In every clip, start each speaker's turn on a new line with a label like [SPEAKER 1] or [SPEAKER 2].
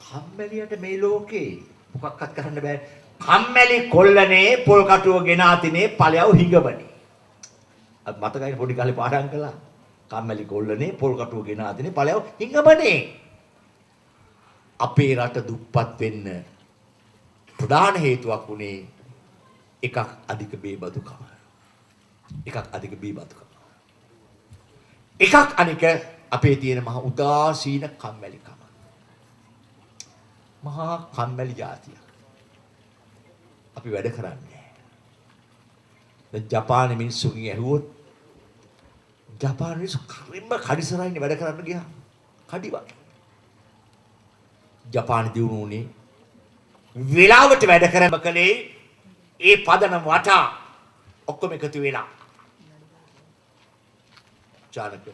[SPEAKER 1] කම්මැලියට මේ ලෝකේ මොකක්වත් කරන්න බෑ. කම්මැලි කොල්ලනේ පොල් කටුව ගෙනාතිනේ ඵලයව හිඟබනේ. අත් මතකයි පොඩි කාලේ පාඩම් කළා. කම්මැලි කොල්ලනේ පොල් කටුව ගෙනාතිනේ ඵලයව හිඟබනේ. අපේ රට දුප්පත් වෙන්න ප්‍රධාන හේතුවක් උනේ එකක් අධික බේබදුකම. එකක් අනික අපේ තියෙන මහා උදාසීන කම්මැලිකම. මහා කම්මැලි జాතිය. අපි වැඩ කරන්නේ. දැන් ජපානයේ මිනිස්සුන්ගෙන් ඇහුවොත් ජපානයේ මිනිස්සු කරින්ම කඩිසරයිනේ වැඩ කරන්න ගියා. කඩි වගේ. ජපානයේ දිනුනේ උනේ වෙලාවට වැඩ කරන කලේ ඒ පදනම වටා ඔක්කොම එකතු වෙලා. ජානක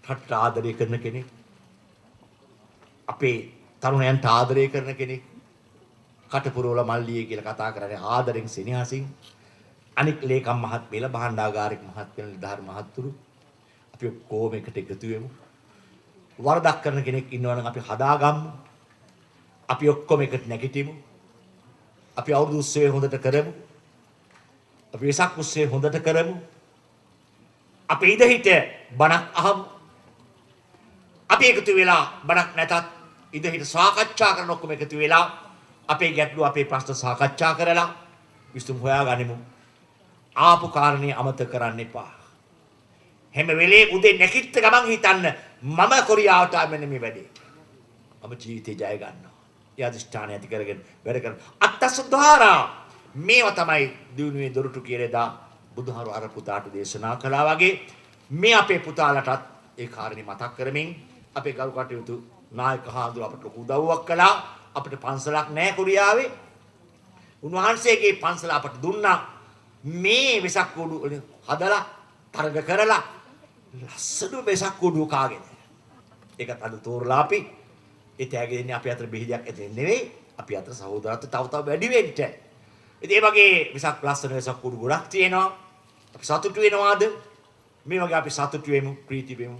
[SPEAKER 1] රට ආදරය කරන කෙනෙක් අපේ තරුණයන්ට ආදරය කරන කෙනෙක් කටපුරවල මල්ලියේ කියලා කතා කරන්නේ ආදරෙන් සෙනෙහසින් අනික් ලේකම් මහත්මයලා භාණ්ඩාගාරික මහත්මයලා නිලධාරි මහත්තුරු අපි කොහොම එකට එකතු වෙමු වරදක් කරන කෙනෙක් ඉන්නවනම් අපි හදාගමු අපි ඔක්කොම එකට නැගිටිමු අපි අවුරුදු උත්සවය හොඳට කරමු අපි වෙසක් උත්සවය හොඳට කරමු අපි ඉඳහිට බණක් අහමු අපි එකතු වෙලා බණක් නැතත් ඉඳහිට සාකච්ඡා කරන ඔක්කොම එකතු වෙලා අපේ ගැටලු අපේ ප්‍රශ්න සාකච්ඡා කරලා විසඳුම් හොයාගනිමු ආපු කාරණේ අමතක කරන්න එපා හැම වෙලේ උදේ නැගිට ගමන් හිතන්න මම කොරියාවට ආවෙන්නේ මේ වැඩේ මම ජීවිතේ ජය ගන්නවා ඒ අධිෂ්ඨානය ඇති කරගෙන වැඩ කරන අත්තසුද්ධාරා මේවා තමයි දිනුවේ දොරටු කියලා බුදුහාරු අර පුතාට දේශනා කළා වගේ මේ අපේ පුතාලටත් ඒ කාරණේ මතක් කරමින් අපේ ගරු කටයුතු නායක හාමුදුරුවෝ අපට ලොකු උදව්වක් කළා අපිට පන්සලක් නැහැ කොරියාවේ උන්වහන්සේගේ පන්සල අපට දුන්නා මේ වෙසක් කුඩු හදලා තරග කරලා ලස්සන වෙසක් කුඩු කාගෙන ඒකත් අද තෝරලා අපි ඒ තෑගි දෙන්නේ අපි අතර බෙහෙදයක් ඇතෙන්නේ නෙවෙයි අපි අතර සහෝදරත්වය තව වැඩි වෙන්න ඉතින් ඒ වගේ වෙසක් ලස්සන වෙසක් කුඩු ගොඩක් තියෙනවා අපි සතුටු වෙනවාද මේ වගේ අපි සතුටු වෙමු ප්‍රීති වෙමු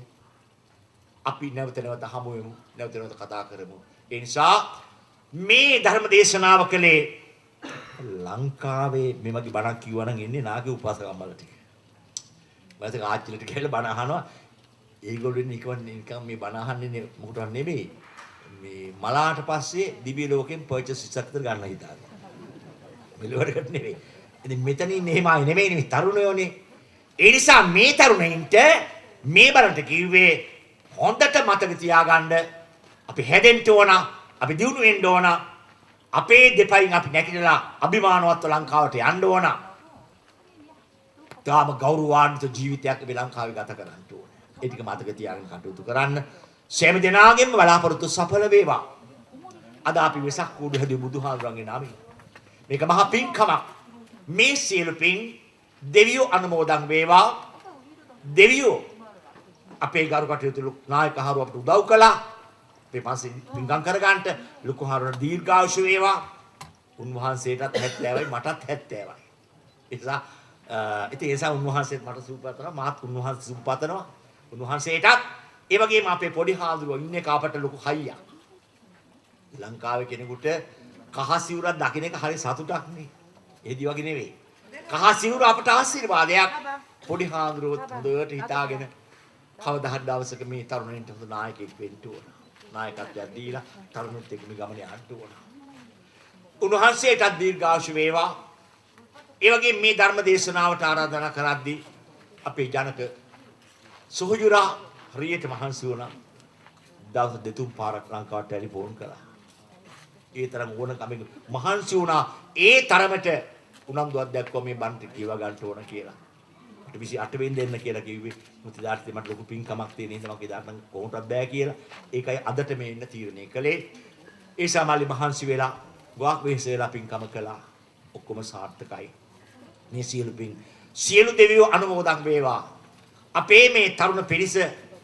[SPEAKER 1] අපි නැවත හමු වෙමු නැවත කතා කරමු ඒ නිසා මේ ධර්ම දේශනාව කලේ ලංකාවේ මේ වගේ බණක් කිව්වනම් ඉන්නේ නාගේ උපාසකම්මල ටික මම ආච්චිලට ගිහලා බණ අහනවා ඒගොල්ලෝ නිකන් මේ බණ අහන්නේ මොකටවත් නෙමෙයි මේ මලාට පස්සේ දිව්‍ය ලෝකෙන් පර්චේස් ඉස්සක්තර ගන්න හිතාගෙන මෙලොවට නෙමෙයි ඉතින් මෙතනින් එහෙමයි නෙමෙයි මේ තරුණයෝනේ ඒ නිසා මේ තරුණයින්ට මේ බණට කිව්වේ හොඳට මතක තියාගන්න අපි හැදෙන්න ඕන අපි දියුණු වෙන්න ඕන අපේ දෙපයින් අපි නැගිටලා අභිමානවත්ව ලංකාවට යන්න ඕන තාම ගෞරවාන්විත ජීවිතයක් මේ ලංකාවේ ගත කරන්න ඕන ඒ ටික මතක තියාගෙන කටයුතු කරන්න සෑම දිනාගෙම බලාපොරොත්තු සඵල වේවා අද අපි වෙසක් කූඩු හැදුවේ බුදුහාමුදුරන්ගේ නාමයෙන් මේක මහා පින්කමක් මේ සියලු පින් දෙවියෝ අනුමෝදන් වේවා දෙවියෝ අපේ ගරු කටයුතු නායක හාරු අපට උදව් කළා මේ පස්සේ පින්කම් කරගන්නට ලොකු හාරුන දීර්ඝායුෂ වේවා උන්වහන්සේටත් 70යි මටත් 70යි ඒ නිසා උන්වහන්සේට මට සුබපතනවා මාත් උන්වහන්සේ සුබපතනවා උන්වහන්සේටත් ඒ වගේම අපේ පොඩි හාමුදුරුවෝ ඉන්නේ කාපට ලොකු හයියක් ලංකාවේ කෙනෙකුට කහ සිවුරක් දකින්න එක හරි සතුටක් නේ ඒදි වගේ නෙවෙයි කහ සිවුර අපට ආශිර්වාදයක් පොඩි හාමුදුරුවෝ හොඳට හිතාගෙන කවදා හරි දවසක මේ තරුණයින්ට හොඳ නායකයෙක් වෙන්න ඕන නායකත්වයක් දීලා තරුණුත් එක්ක මේ ගමනේ යන්න ඕන උන්වහන්සේට දීර්ඝායුෂ වේවා ඒ වගේ මේ ධර්ම දේශනාවට ආරාධනා කරද්දී අපේ ජනක සොහොයුරා හරියට මහන්සි වුණා දවස් දෙතුන් පාරක් ලංකාවට ටෙලිෆෝන් කළා ඒ තරම් ඕනකමින් මහන්සි වුණා ඒ තරමට උනන්දුවක් දැක්වුවා මේ බන්ට කියව ගන්න ඕන කියලා 28 වෙනි දෙන්න කියලා කිව්වේ මුතිදාට මට ලොකු පින්කමක් තියෙන නිසා මම එදාට කොහොමවත් බෑ කියලා ඒකයි අදට මේ ඉන්න තීරණය කළේ ඒ සමාලි මහන්සි වෙලා ගොඩක් වෙහෙස වෙලා පින්කම කළා ඔක්කොම සාර්ථකයි මේ සියලු දෙවියෝ අනුමෝදන් වේවා අපේ මේ තරුණ පිරිස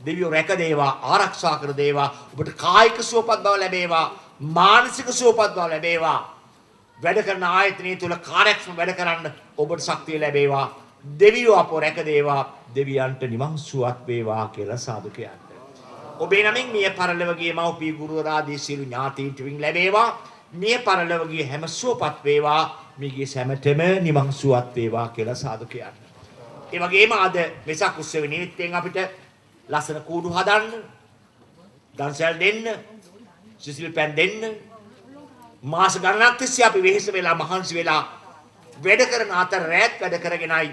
[SPEAKER 1] දෙවියෝ රැක දේවා ආරක්ෂා කර දේවා ඔබට කායික සුවපත් බව ලැබේවා මානසික සුවපත් බව ලැබේවා වැඩ කරන ආයතනය තුල කාර්යක්ෂම වැඩ කරන්න ඔබට ශක්තිය ලැබේවා දෙවියෝ අපෝ රැක දේවා දෙවියන්ට නිවන් සුවත් වේවා කියලා සාදු කියන්න ඔබේ නමින් මිය පරලොවගේ මව්පිය ගුරුවර ආදී සියලු ඥාතීන්ට වින් ලැබේවා. මිය පරලොවගේ හැම සුවපත් වේවා. මියගේ සැමටම නිවන් සුවත් වේවා කියලා සාදු කියන්න. ඒ වගේම අද වෙසක් උත්සව නිමිත්තෙන් අපිට ලස්සන කූඩු හදන්න, දන්සල් දෙන්න, සිසිල් පෑන් දෙන්න, මාස ගණනක් තිස්සේ අපි වෙහෙස වෙලා මහන්සි වෙලා වැඩ කරන අතර රැත් වැඩ කරගෙනයි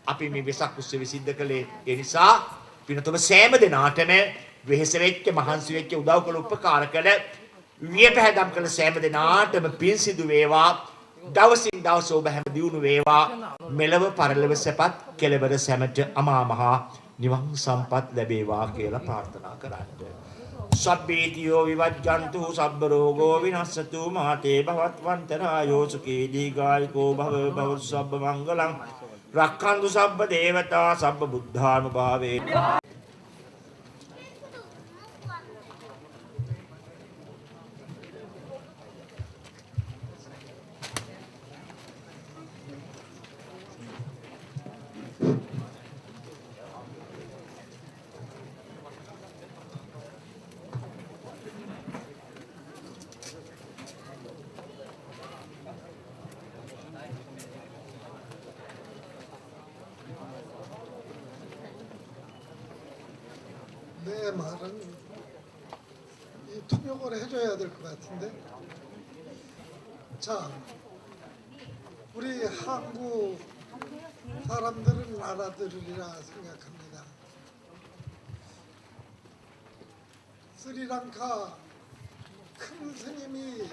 [SPEAKER 1] අපි මේ වෙසක් උත්සවය සිද්ධ කළේ. ඒ නිසා පිනතොබ සෑම දෙනාටම වෙහෙස වෙච්ච මහන්සි වෙච්ච උදව් කළ උපකාර කළ වියපැහැදම් කළ සෑම දෙනාටම පින් සිදු වේවා. දවසින් දවස ඔබ හැම දියුණු වේවා. මෙලව පරලොව සැපත් කෙලවර සැමට අමා මහ නිවන් සම්පත් ලැබේවා කියලා ප්‍රාර්ථනා කරන්න. සබ්බේතියෝ විවජ්ජන්තු සබ්බ රෝගෝ විනස්සතු මාතේ භවත්වන්තරායෝ සුඛී දීඝායුකෝ භව භවසබ්බ මංගලං රක්ඛන්තු සබ්බ දේවතා සබ්බ බුද්ධානුභාවේ.
[SPEAKER 2] 내 말은 이 통역을 해줘야 될 것 같은데. 자, 우리 한국 사람들은 알아들으리라 생각합니다. 스리랑카 큰 스님이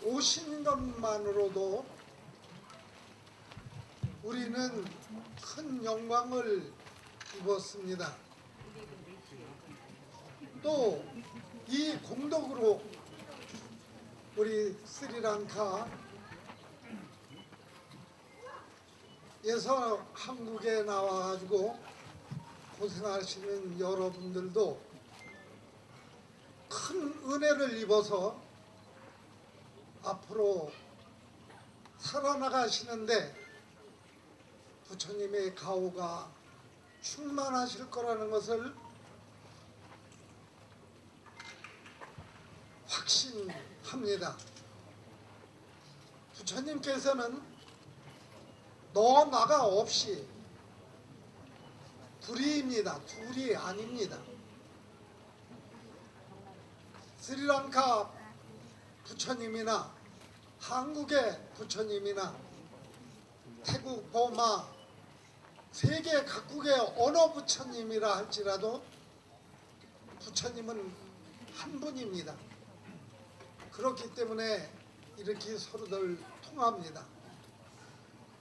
[SPEAKER 2] 오신 것만으로도 우리는 큰 영광을 입었습니다. 또 이 공덕으로 우리 스리랑카에서 한국에 나와가지고 고생하시는 여러분들도 큰 은혜를 입어서 앞으로 살아나가시는데 부처님의 가호가 충만하실 거라는 것을 확신합니다. 부처님께서는 너 나가 없이 둘이입니다. 둘이 아닙니다. 스리랑카 부처님이나 한국의 부처님이나 태국, 버마, 세계 각국의 어느 부처님이라 할지라도 부처님은 한 분입니다. 그렇기 때문에 이렇게 서로들 통합니다.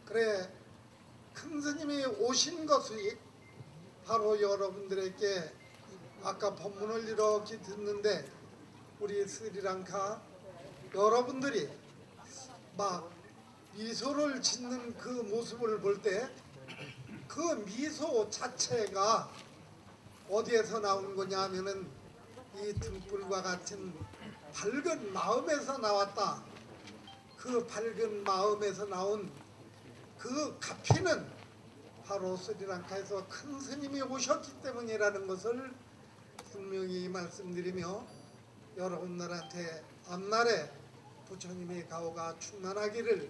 [SPEAKER 2] 그래, 큰 스님이 오신 것이 바로 여러분들에게 아까 법문을 이렇게 듣는데 우리 스리랑카 여러분들이 막 미소를 짓는 그 모습을 볼 때 그 미소 자체가 어디에서 나온 거냐 하면은 이 등불과 같은 밝은 마음에서 나왔다. 그 밝은 마음에서 나온 그 가피는 바로 스리랑카에서 큰 스님이 오셨기 때문이라는 것을 분명히 말씀드리며 여러분들한테 앞날에 부처님의 가호가 충만하기를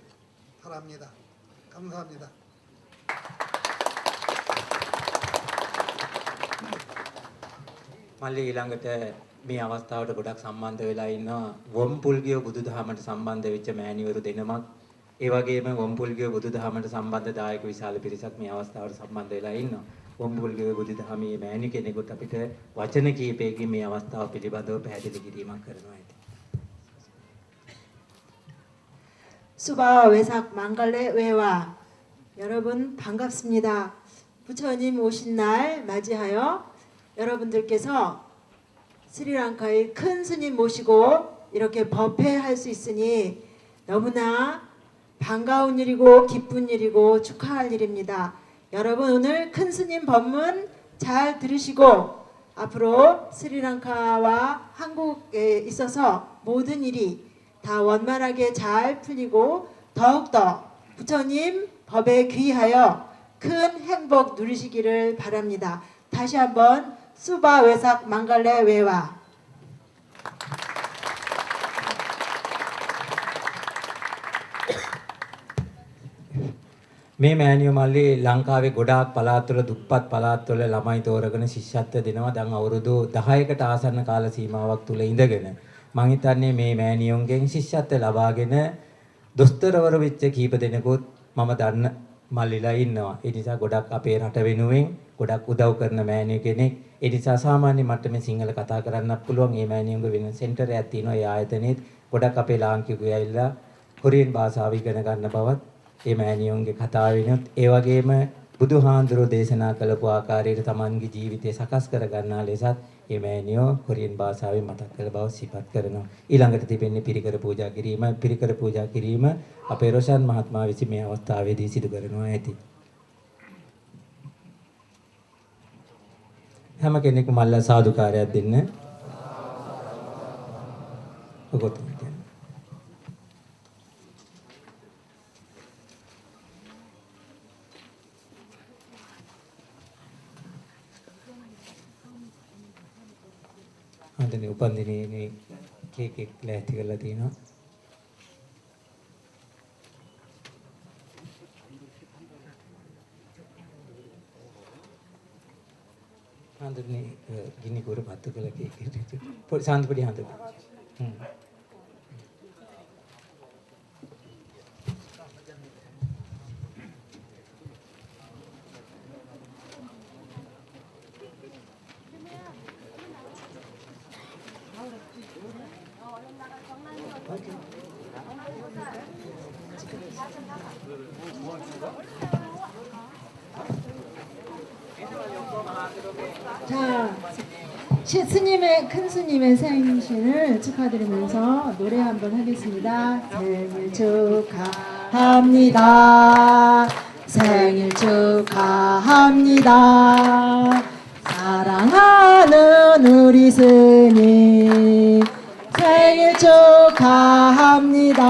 [SPEAKER 2] 바랍니다. 감사합니다.
[SPEAKER 3] මල්ලි ඊළඟට මේ අවස්ථාවට ගොඩක් සම්බන්ධ වෙලා ඉන්නවා වොම්පුල්ගිය බුදුදහමට සම්බන්ධ වෙච්ච මෑණිවරු දෙනමක් ඒ වගේම වොම්පුල්ගිය බුදුදහමට සම්බන්ධ දායක විශාල පිරිසක් මේ අවස්ථාවට සම්බන්ධ වෙලා ඉන්නවා වොම්පුල්ගිය බුදුදහමේ මෑණි කෙනෙකුට අපිට වචන කීපයකින් මේ අවස්ථාව පිළිබඳව පැහැදිලි කිරීමක් කරනවා ඇති.
[SPEAKER 4] 수바 외삭 망갈레 외와 여러분 반갑습니다. 부처님 오신 날 맞이하여 여러분들께서 스리랑카의 큰 스님 모시고 이렇게 법회할 수 있으니 너무나 반가운 일이고 기쁜 일이고 축하할 일입니다. 여러분 오늘 큰 스님 법문 잘 들으시고 앞으로 스리랑카와 한국에 있어서 모든 일이 다 원만하게 잘 풀리고 더욱더 부처님 법에 귀하여 큰 행복 누리시기를 바랍니다. 다시 한번 수바 외삭 망갈레 외와.
[SPEAKER 3] මේ මෑණියෝ මල්ලි ලංකාවේ ගොඩාක් පළාත්වල දුප්පත් පළාත්වල ළමයි තෝරගෙන ශිෂ්‍යත්ව දෙනවා. දැන් අවුරුදු 10කට ආසන්න කාල සීමාවක් තුල ඉඳගෙන මං හිතන්නේ මේ මෑණියොන්ගෙන් ශිෂ්‍යත්ව ලබාගෙන දොස්තරවරු වෙච්ච කීප දෙනෙකුත් මම දන්න මල්ලිලා ඉන්නවා. ඒ නිසා ගොඩක් අපේ රට වෙනුවෙන් ගොඩක් උදව් කරන මෑණියෝ කෙනෙක්. ඒ නිසා සාමාන්‍ය මට්ටමේ සිංහල කතා කරන්නත් පුළුවන්. මේ මෑණියොන්ගේ වෙන සෙන්ටර් එකක් තියෙනවා. ඒ ආයතනෙත් ගොඩක් අපේ ලාංකිකයෝ ඇවිල්ලා කොරියන් භාෂාව ඉගෙන ගන්න බවත් ඒ මෑණියොන්ගේ කතාවෙනුත් ඒ වගේම බුදුහාඳුරෝ දේශනා කළපු ආකාරයට Tamanගේ ජීවිතය සකස් කර ගන්නා ලෙසත් මේ මෑණියෝ කොරියන් භාෂාවෙන් මතක් කළ බව සිහිපත් කරනවා. ඊළඟට තිබෙන්නේ පිරිකර පූජා කිරීම. පිරිකර පූජා කිරීම අපේ රොෂාන් මහත්මයා විසින් මේ අවස්ථාවේදී සිදු කරනවා ඇති. හැම කෙනෙකුම මල්ලා සාදුකාරයක් දෙන්න. ඔකොත් අදනේ උපන්දිනේ කේක් එක ලෑස්ති කරලා තියෙනවා. හන්දනේ ගිනි කුර පත්තු කළ කේක් එක. පොඩි සාන්තිපඩි හන්ද.
[SPEAKER 4] 자, 스님의 큰 스님의 생신을 축하드리면서 노래 한번 하겠습니다. 생일 축하합니다. 생일 축하합니다. 사랑하는 우리 스님 생일 축하합니다.